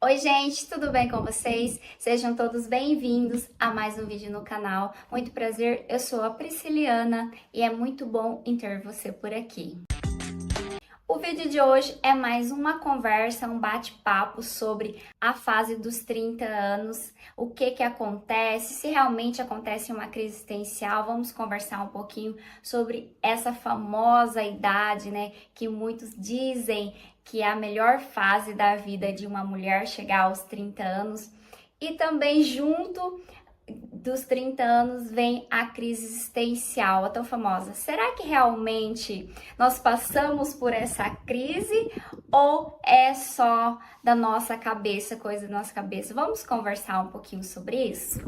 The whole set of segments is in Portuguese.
Oi gente, tudo bem com vocês? Sejam todos bem-vindos a mais um vídeo no canal. Muito prazer, eu sou a Prisciliana e é muito bom em ter você por aqui. O vídeo de hoje é mais uma conversa, um bate-papo sobre a fase dos 30 anos, o que acontece, se realmente acontece uma crise existencial. Vamos conversar um pouquinho sobre essa famosa idade, né, que muitos dizem que é a melhor fase da vida de uma mulher, chegar aos 30 anos. E também junto dos 30 anos vem a crise existencial, a tão famosa. Será que realmente nós passamos por essa crise ou é só da nossa cabeça, coisa da nossa cabeça? Vamos conversar um pouquinho sobre isso?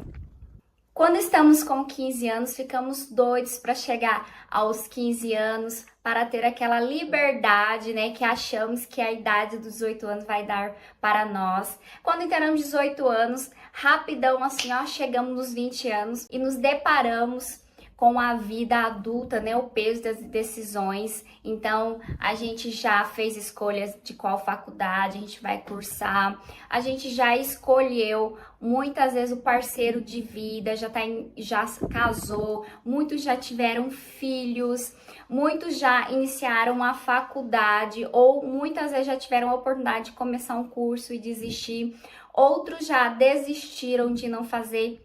Quando estamos com 15 anos, ficamos doidos para chegar aos 15 anos, para ter aquela liberdade, né, que achamos que a idade dos 18 anos vai dar para nós. Quando entramos 18 anos, rapidão assim, ó, chegamos nos 20 anos e nos deparamos com a vida adulta, né, o peso das decisões. Então, a gente já fez escolhas de qual faculdade a gente vai cursar, a gente já escolheu muitas vezes o parceiro de vida, já casou, muitos já tiveram filhos, muitos já iniciaram a faculdade ou muitas vezes já tiveram a oportunidade de começar um curso e desistir. Outros já desistiram de não fazer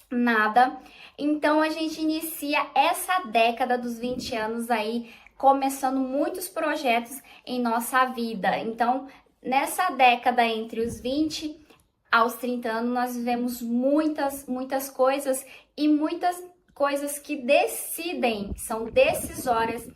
nada. Então a gente inicia essa década dos 20 anos aí, começando muitos projetos em nossa vida. Então, nessa década entre os 20 aos 30 anos, nós vivemos muitas coisas e muitas coisas que decidem, são decisórias,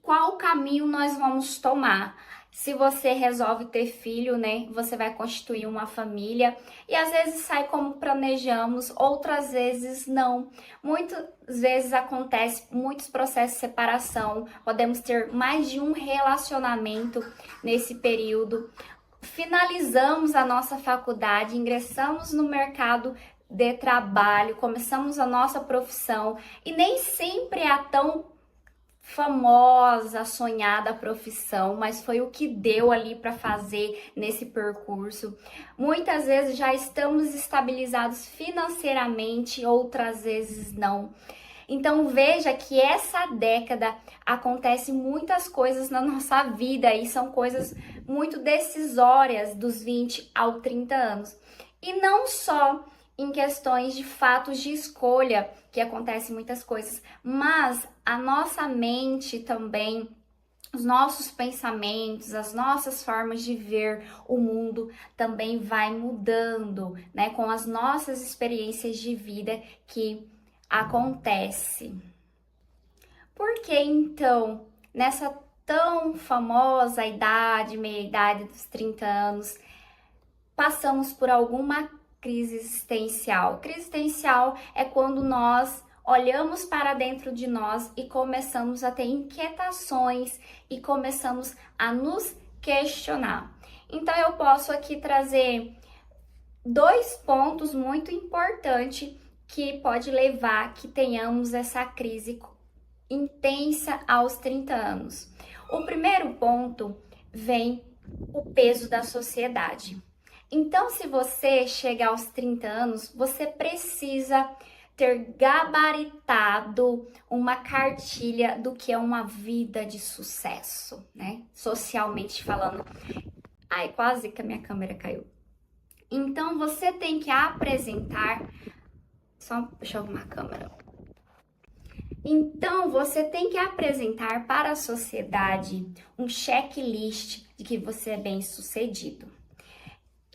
qual caminho nós vamos tomar. Se você resolve ter filho, né, você vai constituir uma família e às vezes sai como planejamos, outras vezes não. Muitas vezes acontece muitos processos de separação, podemos ter mais de um relacionamento nesse período. Finalizamos a nossa faculdade, ingressamos no mercado de trabalho, começamos a nossa profissão e nem sempre é tão famosa, sonhada profissão, mas foi o que deu ali para fazer nesse percurso. Muitas vezes já estamos estabilizados financeiramente, outras vezes não. Então veja que essa década acontece muitas coisas na nossa vida e são coisas muito decisórias dos 20 aos 30 anos. E não só em questões de fatos de escolha, que acontecem muitas coisas, mas a nossa mente também, os nossos pensamentos, as nossas formas de ver o mundo também vai mudando, né, com as nossas experiências de vida que acontece. Por que então, nessa tão famosa idade, meia-idade dos 30 anos, passamos por alguma crise existencial? Crise existencial é quando nós olhamos para dentro de nós e começamos a ter inquietações e começamos a nos questionar. Então eu posso aqui trazer dois pontos muito importantes que pode levar que tenhamos essa crise intensa aos 30 anos. O primeiro ponto vem o peso da sociedade. Então, se você chegar aos 30 anos, você precisa ter gabaritado uma cartilha do que é uma vida de sucesso, né? Socialmente falando. Ai, quase que a minha câmera caiu. Então, você tem que apresentar... Só deixa eu arrumar a câmera. Então, você tem que apresentar para a sociedade um checklist de que você é bem-sucedido.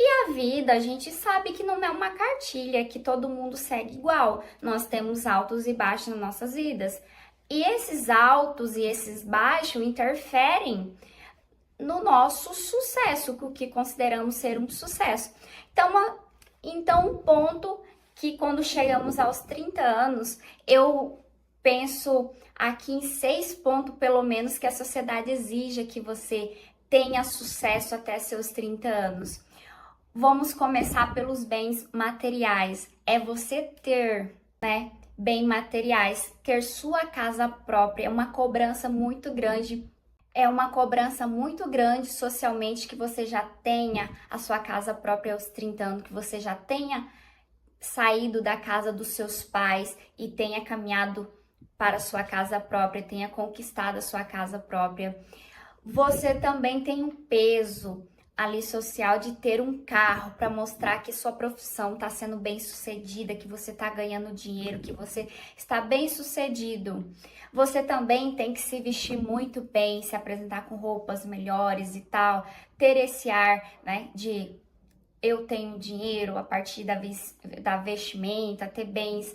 E a vida, a gente sabe que não é uma cartilha que todo mundo segue igual. Nós temos altos e baixos nas nossas vidas. E esses altos e esses baixos interferem no nosso sucesso, o que consideramos ser um sucesso. Então, um ponto que quando chegamos aos 30 anos, eu penso aqui em 6 pontos, pelo menos, que a sociedade exija que você tenha sucesso até seus 30 anos. Vamos começar pelos bens materiais. É você ter, né, bens materiais, ter sua casa própria. É uma cobrança muito grande é uma cobrança muito grande socialmente que você já tenha a sua casa própria aos 30 anos, que você já tenha saído da casa dos seus pais e tenha caminhado para a sua casa própria, tenha conquistado a sua casa própria. Você também tem um peso ali social de ter um carro para mostrar que sua profissão está sendo bem sucedida, que você está ganhando dinheiro, que você está bem sucedido. Você também tem que se vestir muito bem, se apresentar com roupas melhores e tal, ter esse ar, né, de eu tenho dinheiro a partir da vestimenta, ter bens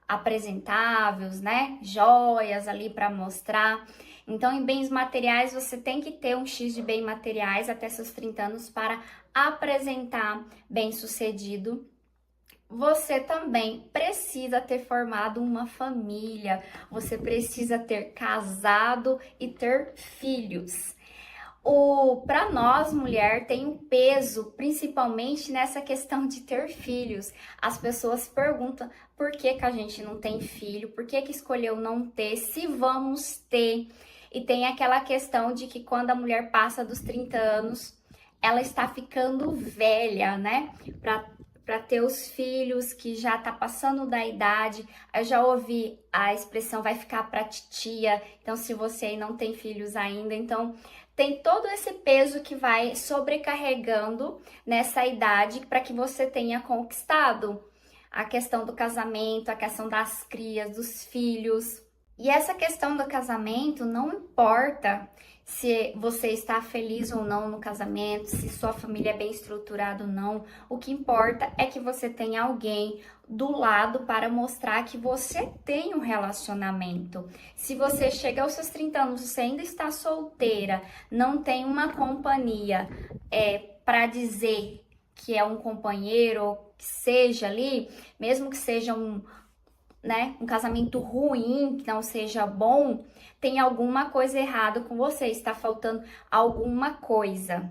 apresentáveis, né? Joias ali para mostrar. Então, em bens materiais, você tem que ter um X de bens materiais até seus 30 anos para apresentar bem-sucedido. Você também precisa ter formado uma família, você precisa ter casado e ter filhos. Para nós, mulher, tem um peso, principalmente nessa questão de ter filhos. As pessoas perguntam por que a gente não tem filho, por que escolheu não ter, se vamos ter. E tem aquela questão de que quando a mulher passa dos 30 anos, ela está ficando velha, né? Para ter os filhos, que já tá passando da idade. Eu já ouvi a expressão vai ficar para titia. Então, se você aí não tem filhos ainda, então tem todo esse peso que vai sobrecarregando nessa idade para que você tenha conquistado a questão do casamento, a questão das crias, dos filhos. E essa questão do casamento não importa se você está feliz ou não no casamento, se sua família é bem estruturada ou não. O que importa é que você tenha alguém do lado para mostrar que você tem um relacionamento. Se você chega aos seus 30 anos, você ainda está solteira, não tem uma companhia para dizer que é um companheiro, ou que seja ali, mesmo que seja um casamento ruim, que não seja bom, tem alguma coisa errada com você, está faltando alguma coisa.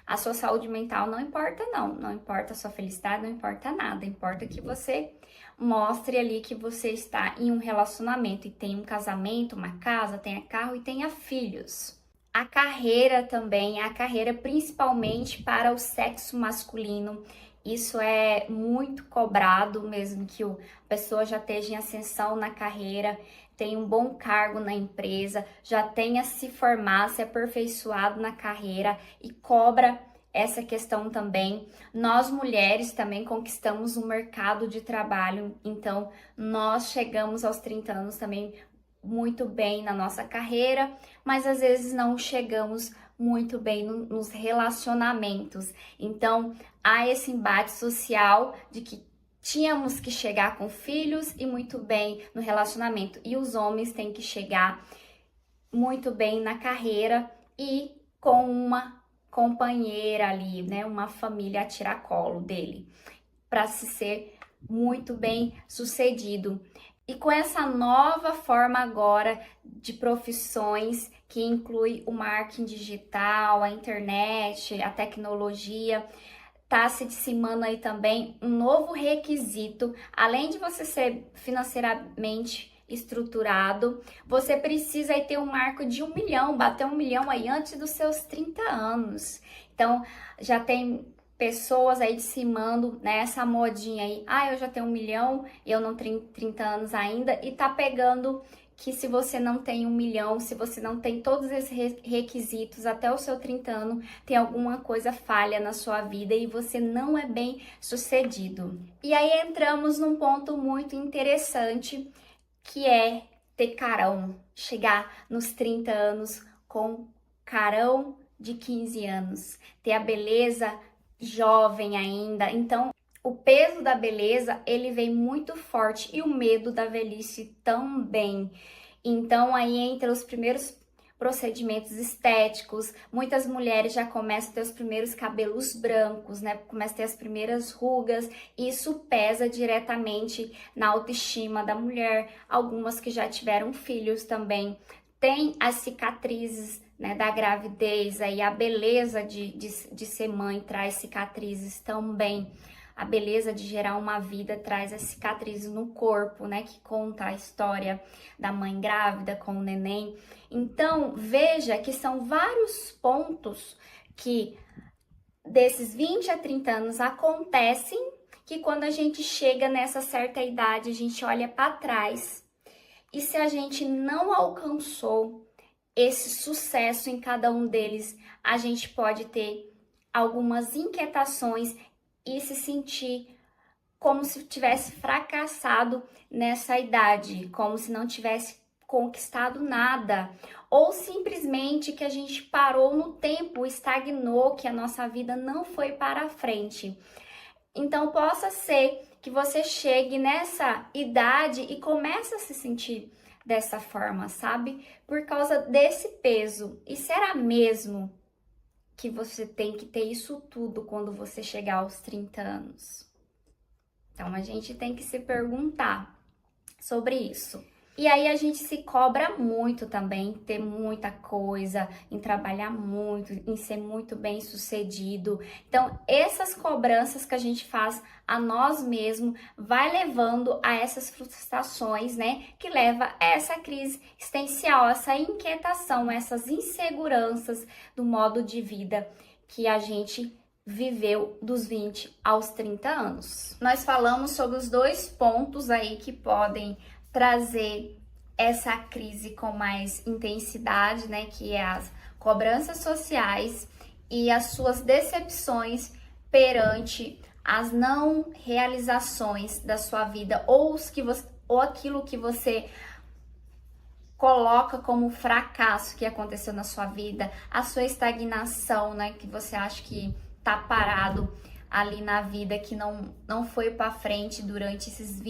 A sua saúde mental não importa não importa a sua felicidade, não importa nada, importa que você mostre ali que você está em um relacionamento e tem um casamento, uma casa, tenha carro e tenha filhos. A carreira também, a carreira principalmente para o sexo masculino, isso é muito cobrado, mesmo que a pessoa já esteja em ascensão na carreira, tenha um bom cargo na empresa, já tenha se formado, se aperfeiçoado na carreira e cobra essa questão também. Nós mulheres também conquistamos o mercado de trabalho, então nós chegamos aos 30 anos também muito bem na nossa carreira, mas às vezes não chegamos muito bem nos relacionamentos. Então, há esse embate social de que tínhamos que chegar com filhos e muito bem no relacionamento. E os homens têm que chegar muito bem na carreira e com uma companheira ali, né? Uma família a tiracolo dele, para se ser muito bem sucedido. E com essa nova forma agora de profissões, que inclui o marketing digital, a internet, a tecnologia, está se dissimando aí também um novo requisito. Além de você ser financeiramente estruturado, você precisa aí ter um marco de 1 milhão, bater 1 milhão aí antes dos seus 30 anos. Então, já tem pessoas aí dissimando nessa modinha aí, eu já tenho 1 milhão e eu não tenho 30 anos ainda, e tá pegando que se você não tem 1 milhão, se você não tem todos esses requisitos até o seu 30 anos, tem alguma coisa falha na sua vida e você não é bem sucedido. E aí entramos num ponto muito interessante, que é ter carão, chegar nos 30 anos com carão de 15 anos, ter a beleza jovem ainda. Então, o peso da beleza, ele vem muito forte, e o medo da velhice também. Então, aí entra os primeiros procedimentos estéticos. Muitas mulheres já começam a ter os primeiros cabelos brancos, né? Começam a ter as primeiras rugas. Isso pesa diretamente na autoestima da mulher. Algumas que já tiveram filhos também tem as cicatrizes, né, da gravidez, aí a beleza de ser mãe traz cicatrizes também. a beleza de gerar uma vida traz as cicatrizes no corpo, né? Que conta a história da mãe grávida com o neném. Então, veja que são vários pontos que desses 20 a 30 anos acontecem, que quando a gente chega nessa certa idade, a gente olha para trás. E se a gente não alcançou esse sucesso em cada um deles, a gente pode ter algumas inquietações e se sentir como se tivesse fracassado nessa idade, como se não tivesse conquistado nada, ou simplesmente que a gente parou no tempo, estagnou, que a nossa vida não foi para frente. Então, possa ser que você chegue nessa idade e comece a se sentir dessa forma, sabe? Por causa desse peso. E será mesmo que você tem que ter isso tudo quando você chegar aos 30 anos? Então, a gente tem que se perguntar sobre isso. E aí a gente se cobra muito também, ter muita coisa, em trabalhar muito, em ser muito bem sucedido. Então, essas cobranças que a gente faz a nós mesmos vai levando a essas frustrações, né? Que leva a essa crise existencial, essa inquietação, essas inseguranças do modo de vida que a gente viveu dos 20 aos 30 anos. Nós falamos sobre os dois pontos aí que podem trazer essa crise com mais intensidade, né, que é as cobranças sociais e as suas decepções perante as não realizações da sua vida ou aquilo que você coloca como fracasso que aconteceu na sua vida, a sua estagnação, né, que você acha que tá parado ali na vida, que não foi para frente durante esses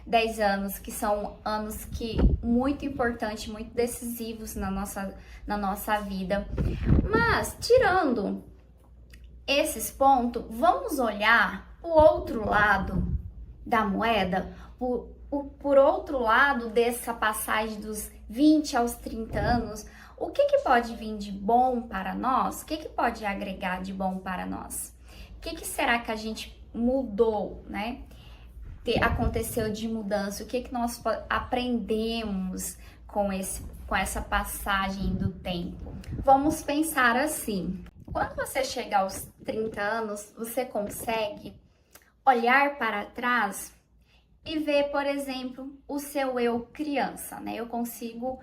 10 anos, que são anos que muito importantes, muito decisivos na nossa vida. Mas, tirando esses pontos, vamos olhar o outro lado da moeda, por outro lado dessa passagem dos 20 aos 30 anos, o que pode vir de bom para nós? O que pode agregar de bom para nós? O que será que a gente mudou, né? Aconteceu de mudança, o que nós aprendemos com essa passagem do tempo. Vamos pensar assim, quando você chega aos 30 anos, você consegue olhar para trás e ver, por exemplo, o seu eu criança, né? Eu consigo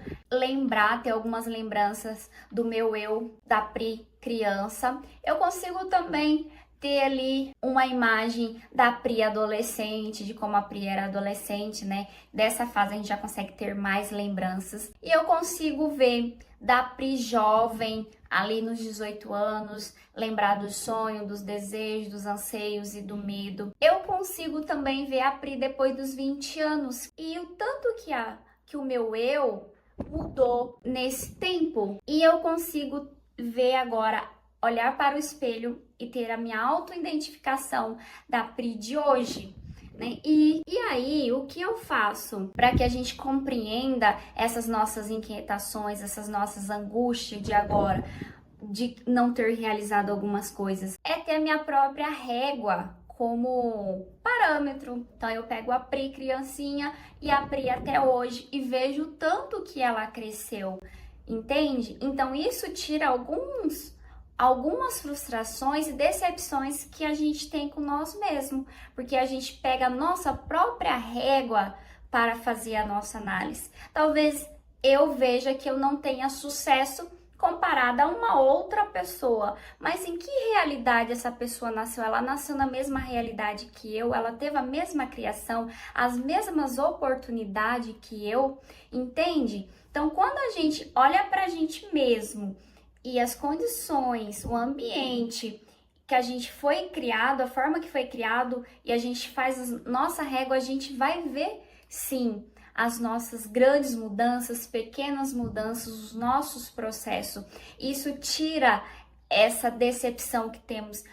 ter algumas lembranças do meu eu da Pri criança. Eu consigo também ter ali uma imagem da Pri adolescente, de como a Pri era adolescente, né? Dessa fase a gente já consegue ter mais lembranças. E eu consigo ver da Pri jovem, ali nos 18 anos, lembrar do sonho, dos desejos, dos anseios e do medo. Eu consigo também ver a Pri depois dos 20 anos e o tanto que o meu eu mudou nesse tempo. E eu consigo ver agora, olhar para o espelho e ter a minha autoidentificação da Pri de hoje, né? E aí, o que eu faço para que a gente compreenda essas nossas inquietações, essas nossas angústias de agora, de não ter realizado algumas coisas? É ter a minha própria régua como parâmetro. Então, eu pego a Pri criancinha e a Pri até hoje e vejo o tanto que ela cresceu, entende? Então, isso tira algumas frustrações e decepções que a gente tem com nós mesmos, porque a gente pega a nossa própria régua para fazer a nossa análise. Talvez eu veja que eu não tenha sucesso comparada a uma outra pessoa, mas em que realidade essa pessoa nasceu? Ela nasceu na mesma realidade que eu, ela teve a mesma criação, as mesmas oportunidades que eu, entende? Então, quando a gente olha para a gente mesmo e as condições, o ambiente que a gente foi criado, a forma que foi criado, e a gente faz a nossa régua, a gente vai ver, sim, as nossas grandes mudanças, pequenas mudanças, os nossos processos. Isso tira essa decepção que temos,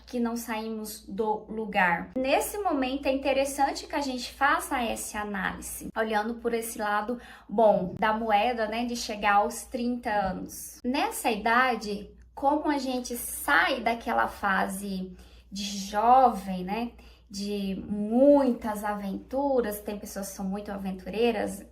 que não saímos do lugar. Nesse momento é interessante que a gente faça essa análise, olhando por esse lado bom da moeda, né, de chegar aos 30 anos. Nessa idade, como a gente sai daquela fase de jovem, né? De muitas aventuras, tem pessoas que são muito aventureiras,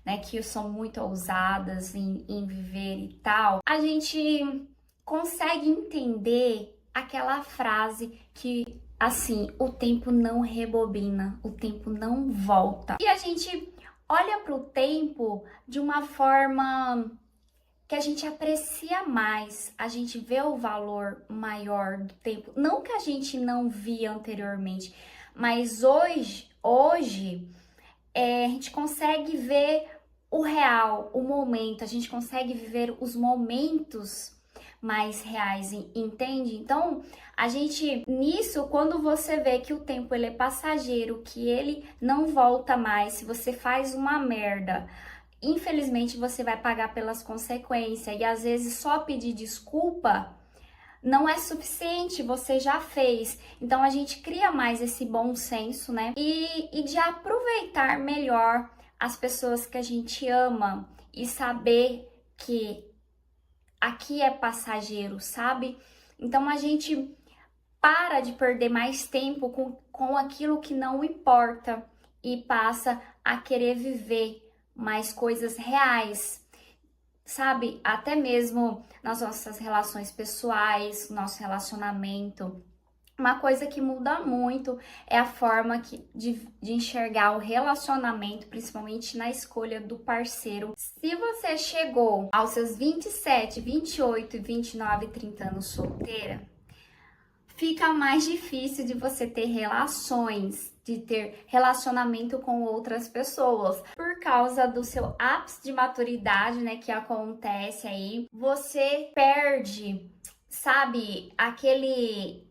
né? Que são muito ousadas em viver e tal. A gente consegue entender aquela frase que, assim, o tempo não rebobina, o tempo não volta. E a gente olha para o tempo de uma forma que a gente aprecia mais, a gente vê o valor maior do tempo. Não que a gente não via anteriormente, mas hoje a gente consegue ver o real, o momento, a gente consegue viver os momentos mais reais, entende? Então, a gente, nisso, quando você vê que o tempo ele é passageiro, que ele não volta mais, se você faz uma merda, infelizmente você vai pagar pelas consequências, e às vezes só pedir desculpa não é suficiente, você já fez. Então a gente cria mais esse bom senso, né? E de aproveitar melhor as pessoas que a gente ama e saber que aqui é passageiro, sabe? Então a gente para de perder mais tempo com aquilo que não importa e passa a querer viver mais coisas reais, sabe? Até mesmo nas nossas relações pessoais, nosso relacionamento. Uma coisa que muda muito é a forma de enxergar o relacionamento, principalmente na escolha do parceiro. Se você chegou aos seus 27, 28, 29, 30 anos solteira, fica mais difícil de você ter relações, de ter relacionamento com outras pessoas. Por causa do seu ápice de maturidade, né, que acontece aí, você perde, sabe, aquele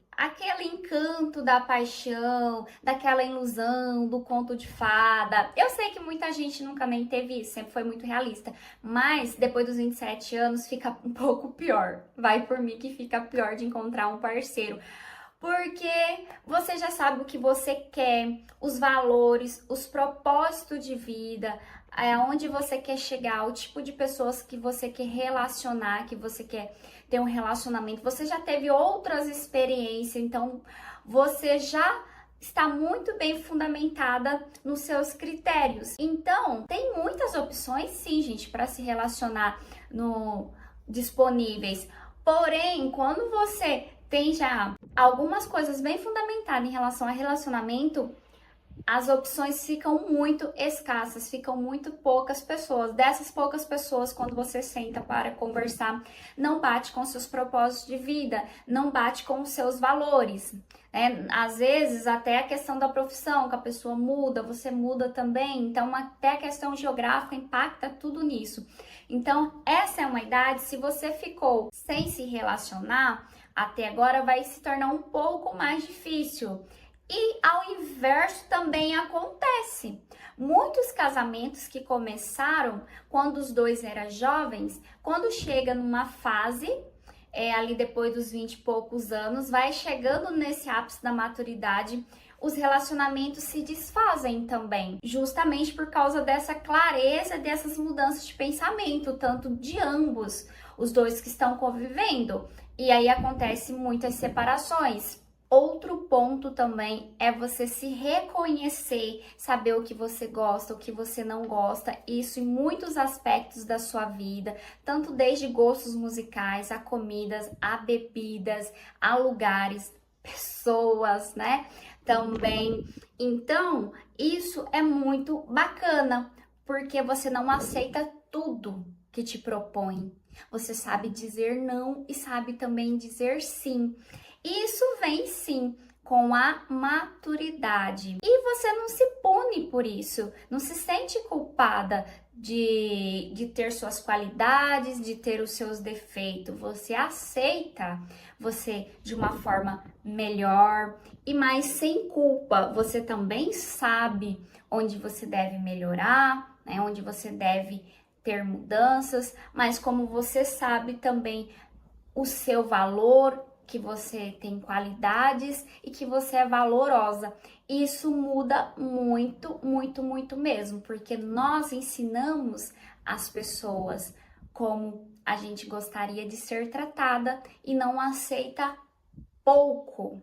encanto da paixão, daquela ilusão do conto de fada. Eu sei que muita gente nunca nem teve isso, sempre foi muito realista, mas depois dos 27 anos fica um pouco pior. Vai por mim que fica pior de encontrar um parceiro. Porque você já sabe o que você quer, os valores, os propósitos de vida, aonde você quer chegar, o tipo de pessoas que você quer relacionar, que você quer ter um relacionamento. Você já teve outras experiências, então você já está muito bem fundamentada nos seus critérios. Então, tem muitas opções, sim, gente, para se relacionar disponíveis. Porém, quando você tem já algumas coisas bem fundamentadas em relação a relacionamento, as opções ficam muito escassas, ficam muito poucas pessoas. Dessas poucas pessoas, quando você senta para conversar, não bate com seus propósitos de vida, não bate com os seus valores. Às vezes, até a questão da profissão, que a pessoa muda, você muda também. Então, até a questão geográfica impacta tudo nisso. Então, essa é uma idade, se você ficou sem se relacionar, até agora vai se tornar um pouco mais difícil. E ao inverso também acontece. Muitos casamentos que começaram quando os dois eram jovens, quando chega numa fase, ali depois dos 20 e poucos anos, vai chegando nesse ápice da maturidade, os relacionamentos se desfazem também, justamente por causa dessa clareza, dessas mudanças de pensamento, tanto de ambos, os dois que estão convivendo. E aí acontece muitas separações. Outro ponto também é você se reconhecer, saber o que você gosta, o que você não gosta, isso em muitos aspectos da sua vida, tanto desde gostos musicais, a comidas, a bebidas, a lugares, pessoas, né? Também. Então, isso é muito bacana, porque você não aceita tudo que te propõe. Você sabe dizer não e sabe também dizer sim. Isso vem sim com a maturidade. E você não se pune por isso, não se sente culpada de ter suas qualidades, de ter os seus defeitos. Você aceita você de uma forma melhor e mais sem culpa. Você também sabe onde você deve melhorar, né? Onde você deve ter mudanças, mas como você sabe também o seu valor, que você tem qualidades e que você é valorosa. Isso muda muito, muito, muito mesmo, porque nós ensinamos as pessoas como a gente gostaria de ser tratada e não aceita pouco.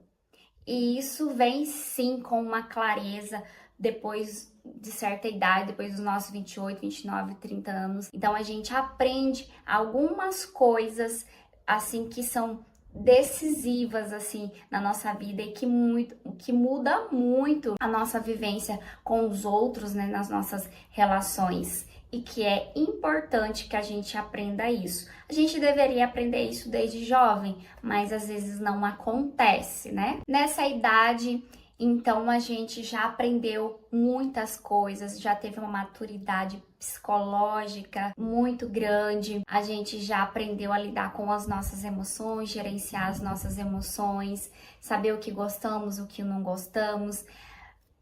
E isso vem sim com uma clareza depois de certa idade, depois dos nossos 28, 29, 30 anos. Então a gente aprende algumas coisas assim que são decisivas assim na nossa vida e que muda muito a nossa vivência com os outros, né, nas nossas relações. E que é importante que a gente aprenda isso. A gente deveria aprender isso desde jovem, mas às vezes não acontece, né? Nessa idade, então a gente já aprendeu muitas coisas, já teve uma maturidade psicológica muito grande, a gente já aprendeu a lidar com as nossas emoções, gerenciar as nossas emoções, saber o que gostamos, o que não gostamos.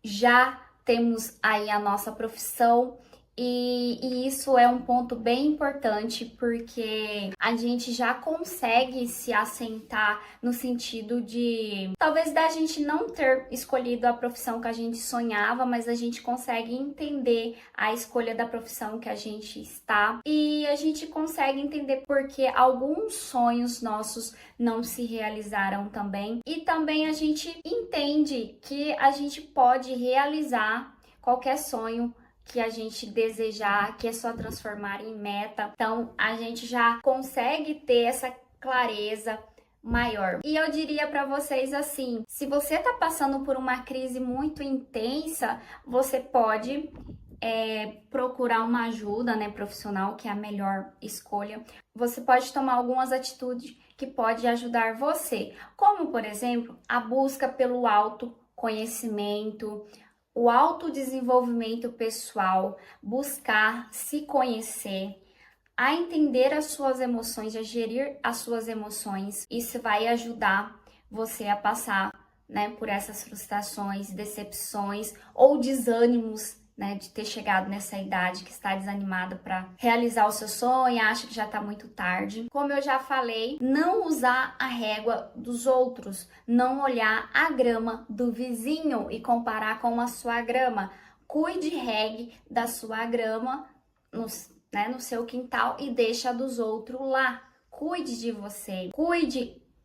Já temos aí a nossa profissão. E isso é um ponto bem importante porque a gente já consegue se assentar no sentido de talvez da gente não ter escolhido a profissão que a gente sonhava, mas a gente consegue entender a escolha da profissão que a gente está e a gente consegue entender porque alguns sonhos nossos não se realizaram também e também a gente entende que a gente pode realizar qualquer sonho que a gente desejar, que é só transformar em meta. Então, a gente já consegue ter essa clareza maior. E eu diria para vocês assim, se você tá passando por uma crise muito intensa, você pode procurar uma ajuda, né, profissional, que é a melhor escolha. Você pode tomar algumas atitudes que pode ajudar você, como, por exemplo, a busca pelo autoconhecimento, o autodesenvolvimento pessoal, buscar se conhecer, a entender as suas emoções, a gerir as suas emoções. Isso vai ajudar você a passar, né, por essas frustrações, decepções ou desânimos, né, de ter chegado nessa idade que está desanimada para realizar o seu sonho, acha que já está muito tarde. Como eu já falei, não usar a régua dos outros, não olhar a grama do vizinho e comparar com a sua grama. Cuide e regue da sua grama no seu quintal e deixa a dos outros lá. Cuide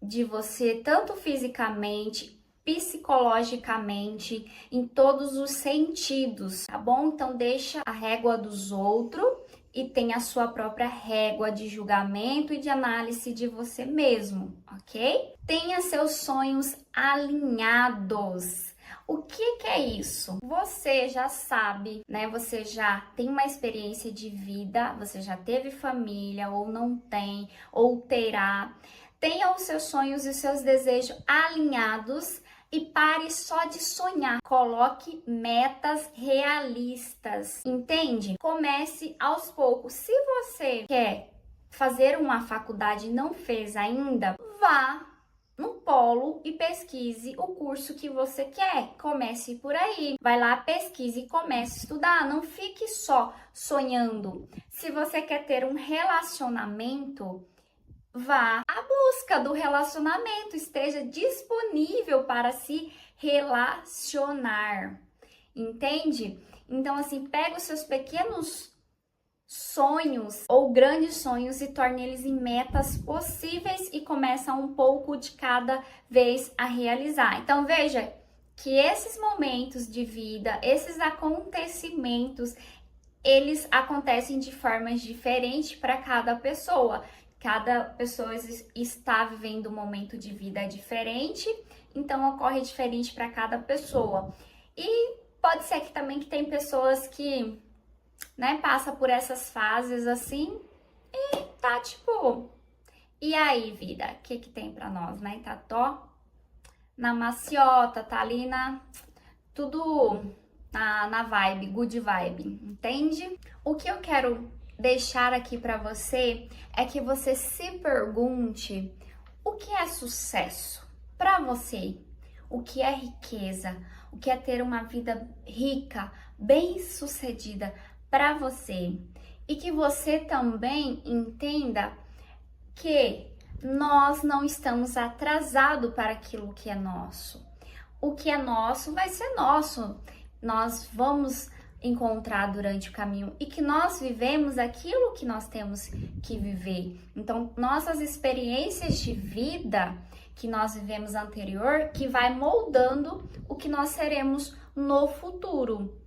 de você tanto fisicamente, psicologicamente, em todos os sentidos, tá bom? Então deixa a régua dos outros e tem a sua própria régua de julgamento e de análise de você mesmo, ok? Tenha seus sonhos alinhados. O que é isso? Você já sabe, né? Você já tem uma experiência de vida, você já teve família ou não tem, ou terá. Tenha os seus sonhos e os seus desejos alinhados e pare só de sonhar. Coloque metas realistas, entende? Comece aos poucos. Se você quer fazer uma faculdade e não fez ainda, vá no polo e pesquise o curso que você quer. Comece por aí. Vai lá, pesquise e comece a estudar. Não fique só sonhando. Se você quer ter um relacionamento, vá à busca do relacionamento, esteja disponível para se relacionar, entende? Então, assim, pega os seus pequenos sonhos ou grandes sonhos e torne eles em metas possíveis e começa um pouco de cada vez a realizar. Então, veja que esses momentos de vida, esses acontecimentos, eles acontecem de formas diferentes para cada pessoa. Cada pessoa está vivendo um momento de vida diferente, então ocorre diferente para cada pessoa. E pode ser que também tem pessoas que, né, passa por essas fases assim e tá tipo, e aí, vida, o que tem para nós, né? Tá na maciota, tá ali tudo na vibe, good vibe, entende? O que eu quero deixar aqui para você é que você se pergunte o que é sucesso para você, o que é riqueza, o que é ter uma vida rica, bem-sucedida para você e que você também entenda que nós não estamos atrasados para aquilo que é nosso. O que é nosso vai ser nosso. Nós vamos encontrar durante o caminho e que nós vivemos aquilo que nós temos que viver. Então, nossas experiências de vida que nós vivemos anterior que vai moldando o que nós seremos no futuro,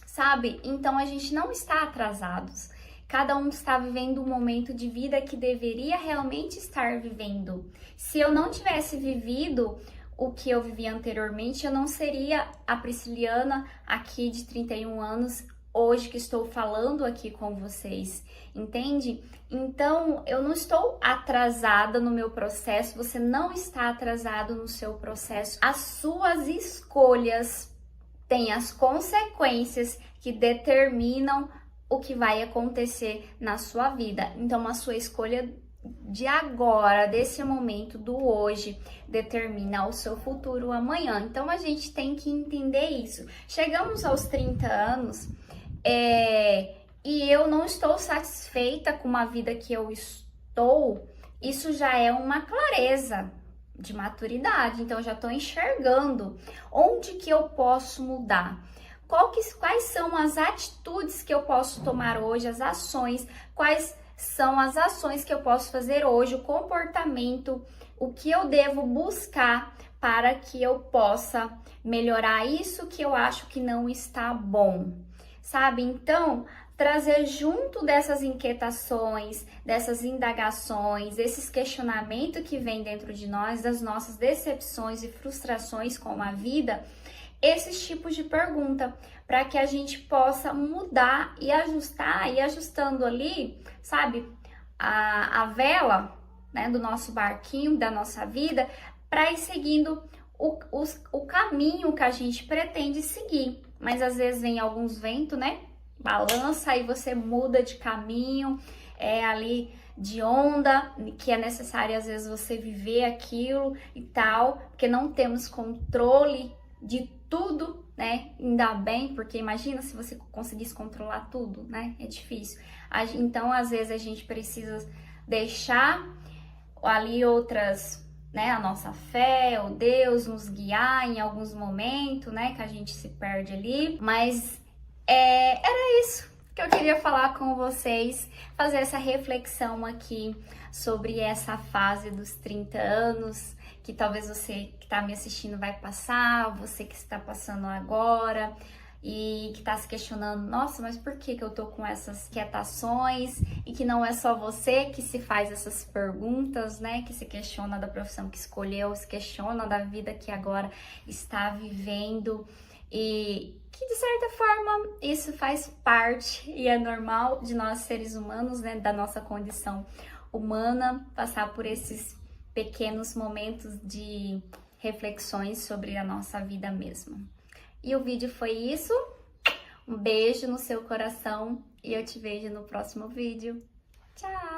sabe? Então a gente não está atrasados. Cada um está vivendo um momento de vida que deveria realmente estar vivendo. Se eu não tivesse vivido o que eu vivi anteriormente, eu não seria a Prisciliana aqui de 31 anos, hoje que estou falando aqui com vocês, entende? Então, eu não estou atrasada no meu processo, você não está atrasado no seu processo. As suas escolhas têm as consequências que determinam o que vai acontecer na sua vida. Então, a sua escolha de agora, desse momento, do hoje, determina o seu futuro amanhã. Então, a gente tem que entender isso. Chegamos aos 30 anos e eu não estou satisfeita com a vida que eu estou. Isso já é uma clareza de maturidade. Então, eu já estou enxergando onde que eu posso mudar. Quais são as atitudes que eu posso tomar hoje, as ações, quais são as ações que eu posso fazer hoje, o comportamento, o que eu devo buscar para que eu possa melhorar isso que eu acho que não está bom, sabe? Então, trazer junto dessas inquietações, dessas indagações, esses questionamentos que vem dentro de nós, das nossas decepções e frustrações com a vida, esses tipos de pergunta, para que a gente possa mudar e ajustar, e ajustando ali, sabe, a vela, né, do nosso barquinho, da nossa vida, para ir seguindo o caminho que a gente pretende seguir. Mas às vezes vem alguns ventos, né, balança e você muda de caminho, ali de onda, que é necessário às vezes você viver aquilo e tal, porque não temos controle de tudo, né? Ainda bem, porque imagina se você conseguisse controlar tudo, né? É difícil. Então, às vezes, a gente precisa deixar ali outras, né? A nossa fé, o Deus nos guiar em alguns momentos, né? Que a gente se perde ali. Mas era isso que eu queria falar com vocês, fazer essa reflexão aqui sobre essa fase dos 30 anos, que talvez você que está me assistindo vai passar, você que está passando agora e que está se questionando, nossa, mas por que eu tô com essas quietações? E que não é só você que se faz essas perguntas, né? Que se questiona da profissão que escolheu, se questiona da vida que agora está vivendo e que de certa forma isso faz parte e é normal de nós seres humanos, né? Da nossa condição humana, passar por esses pequenos momentos de reflexões sobre a nossa vida mesmo. E o vídeo foi isso. Um beijo no seu coração e eu te vejo no próximo vídeo. Tchau!